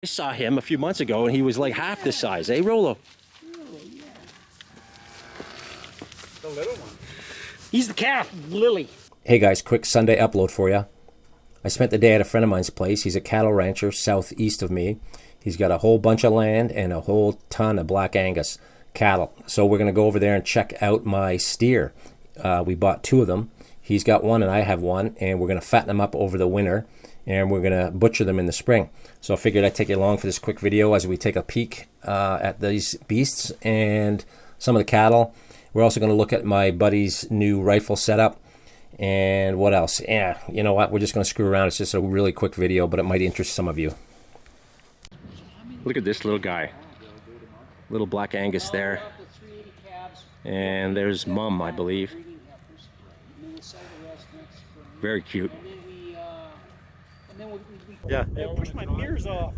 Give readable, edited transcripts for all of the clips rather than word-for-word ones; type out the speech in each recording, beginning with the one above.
I saw him a few months ago and he was like half the size, eh, Rolo? Really, yeah. The little one. He's the calf, Lily. Hey guys, quick Sunday upload for you. I spent the day at a friend of mine's place. He's a cattle rancher southeast of me. He's got a whole bunch of land and a whole ton of black Angus cattle. So we're going to go over there and check out my steer. We bought 2 of them. He's got one and I have one, and we're going to fatten them up over the winter, and we're going to butcher them in the spring. So I figured I'd take you along for this quick video as we take a peek at these beasts and some of the cattle. We're also going to look at my buddy's new rifle setup. And what else? Yeah, you know what? We're just going to screw around. It's just a really quick video, but it might interest some of you. Look at this little guy. Little black Angus there. And there's Mum, I believe. Very cute. Yeah. They'll push my mirrors off.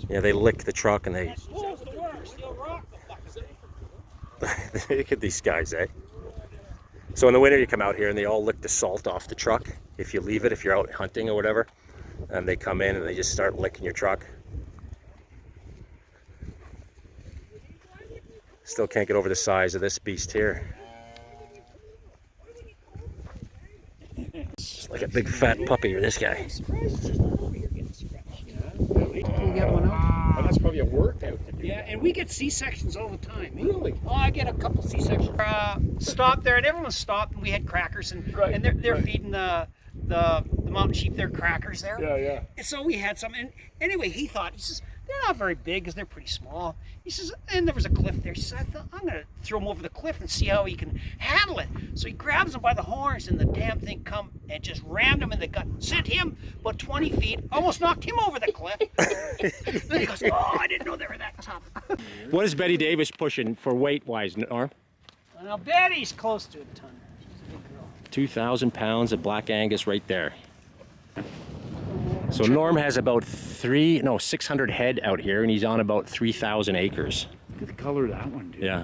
Yeah, they lick the truck and they... Look at these guys, eh? So in the winter you come out here and they all lick the salt off the truck if you leave it, if you're out hunting or whatever. And they come in and they just start licking your truck. Still can't get over the size of this beast here. It's like a big fat puppy, or this guy. Oh, that's probably a workout to do. Yeah, and we get C-sections all the time. Really? Oh, I get a couple C-sections. Stopped there, and everyone stopped, and we had crackers, and they're feeding the mountain sheep their crackers there. Yeah, yeah. And so we had some, and anyway, he says, they're not very big because they're pretty small. He says, and there was a cliff there. He says, I thought, I'm going to throw him over the cliff and see how he can handle it. So he grabs him by the horns, and the damn thing come and just rammed him in the gut. Sent him about 20 feet, almost knocked him over the cliff. Then he goes, oh, I didn't know they were that tough. What is Betty Davis pushing for weight-wise, Norm? Well, now Betty's close to a ton. She's a big girl. 2,000 pounds of black Angus right there. So Norm has about 600 head out here, and he's on about 3,000 acres. Look at the color of that one, dude. Yeah.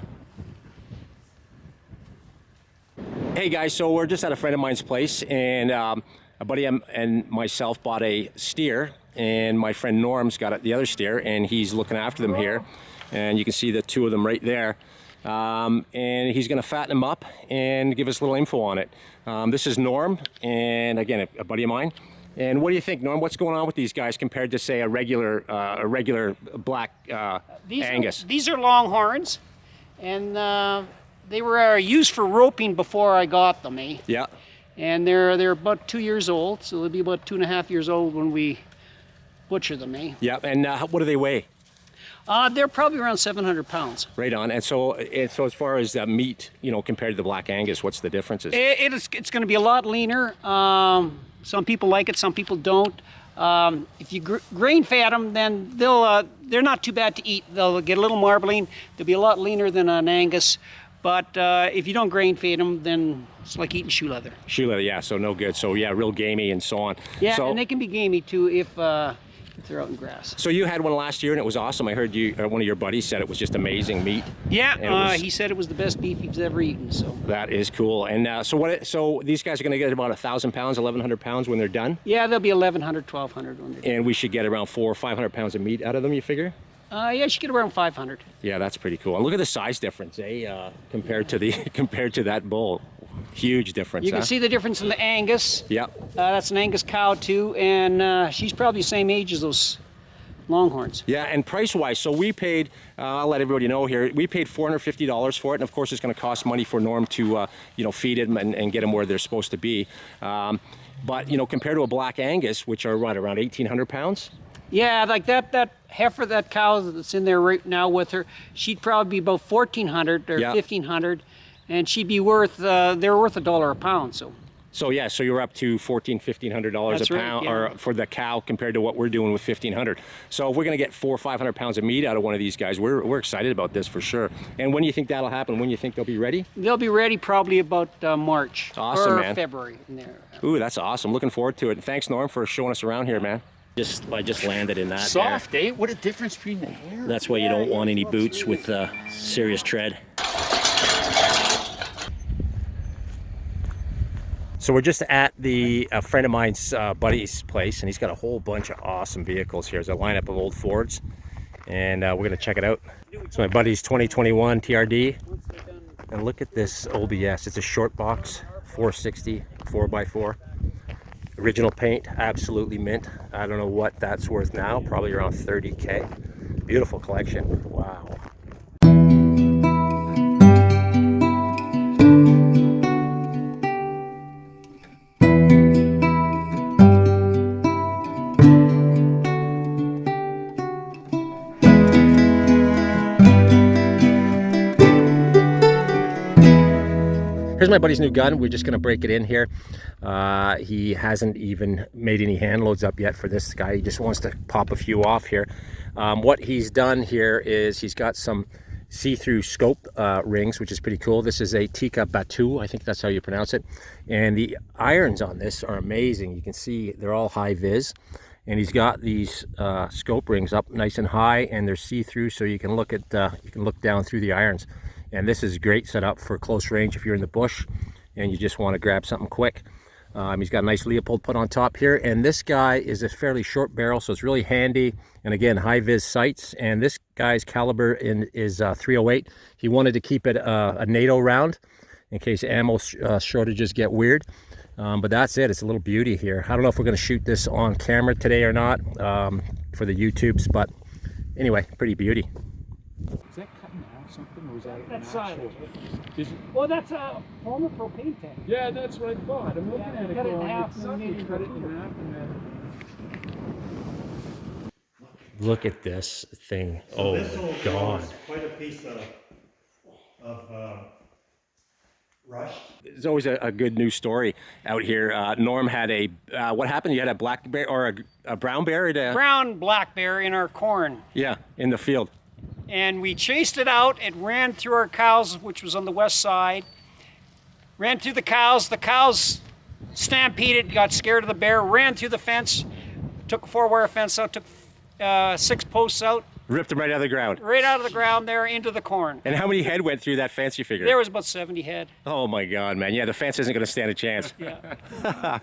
Hey guys, so we're just at a friend of mine's place, and a buddy and myself bought a steer, and my friend Norm's got the other steer, and he's looking after them here. And you can see the 2 of them right there. And he's going to fatten them up and give us a little info on it. This is Norm, and again, a buddy of mine. And what do you think, Norm? What's going on with these guys compared to, say, a regular black Angus? These are Longhorns, and they were used for roping before I got them, eh? Yeah. And they're about 2 years old, so they'll be about 2.5 years old when we butcher them, eh? Yeah. And what do they weigh? They're probably around 700 pounds. Right on. And so as far as meat, compared to the black Angus, what's the differences? It's going to be a lot leaner. Some people like it, some people don't. If you grain fed them, then they're not too bad to eat. They'll get a little marbling. They'll be a lot leaner than an Angus. But if you don't grain feed them, then it's like eating shoe leather. Shoe leather, yeah, so no good. So yeah, real gamey and so on. Yeah, so, and they can be gamey too if they're out in grass. So you had one last year and it was awesome. I heard one of your buddies said it was just amazing meat. Yeah, he said it was the best beef he's ever eaten. So that is cool. And so these guys are going to get about 1,000 pounds, 1,100 pounds when they're done. Yeah, they'll be 1,100, 1,200 when they're done. And we should get around 400 or 500 pounds of meat out of them. You figure? Yeah, you should get around 500. Yeah, that's pretty cool. And look at the size difference, eh? Compared to that bull. Huge difference. You can see the difference in the Angus. Yep. That's an Angus cow too, and she's probably the same age as those Longhorns. Yeah, and price-wise, so we paid, I'll let everybody know here, we paid $450 for it, and of course it's going to cost money for Norm to, feed them and get them where they're supposed to be. But, compared to a black Angus, which are, around 1,800 pounds? Yeah, like that heifer, that cow that's in there right now with her, she'd probably be about 1,400 or 1,500, and she'd be worth, they're worth $1 a pound, so. So yeah, so you're up to $1,400-1,500 a pound, or for the cow compared to what we're doing with 1,500. So if we're going to get 400 or 500 pounds of meat out of one of these guys, we're excited about this for sure. And when do you think that'll happen? When do you think they'll be ready? They'll be ready probably about March awesome, or man. February. In there. Ooh, that's awesome. Looking forward to it. And thanks, Norm, for showing us around here, man. I just landed in that. Soft, there. eh? What a difference between the hair. That's why you don't want any boots with serious tread. So we're just at a friend of mine's buddy's place, and he's got a whole bunch of awesome vehicles here. There's a lineup of old Fords, and we're going to check it out. It's my buddy's 2021 TRD, and look at this OBS. It's a short box, 460, 4x4. Original paint, absolutely mint. I don't know what that's worth now, probably around 30K. Beautiful collection, wow. Here's my buddy's new gun. We're just going to break it in here. He hasn't even made any hand loads up yet for this guy. He just wants to pop a few off here. What he's done here is he's got some see-through scope rings, which is pretty cool. This is a Tika Batu, I think that's how you pronounce it. And the irons on this are amazing. You can see they're all high vis. And he's got these scope rings up nice and high, and they're see-through, so you can look down through the irons. And this is great setup for close range if you're in the bush and you just want to grab something quick. He's got a nice Leopold put on top here, and this guy is a fairly short barrel, so it's really handy. And again, high vis sights, and this guy's caliber is 308. He wanted to keep it a NATO round in case ammo shortages get weird. But that's it. It's a little beauty here. I don't know if we're going to shoot this on camera today or not for the YouTubes, but anyway, pretty beauty. Is that cutting out something, or is that That's actual? Well, that's a former propane tank. Yeah, that's what I thought. I'm looking at it cut it in going, half it's and something, maybe cut it in here. half and then... Look at this thing. Oh my God. Quite a piece of rust. There's always a good news story out here. Norm had what happened? You had a black bear or a brown bear? Brown black bear in our corn. Yeah, in the field. And we chased it out. It ran through our cows, which was on the west side. Ran through the cows. The cows stampeded, got scared of the bear, ran through the fence, took a 4-wire fence out, took 6 posts out. Ripped them right out of the ground. Right out of the ground there into the corn. And how many head went through that fence, you figure? There was about 70 head. Oh my God, man. Yeah, the fence isn't going to stand a chance. Yeah.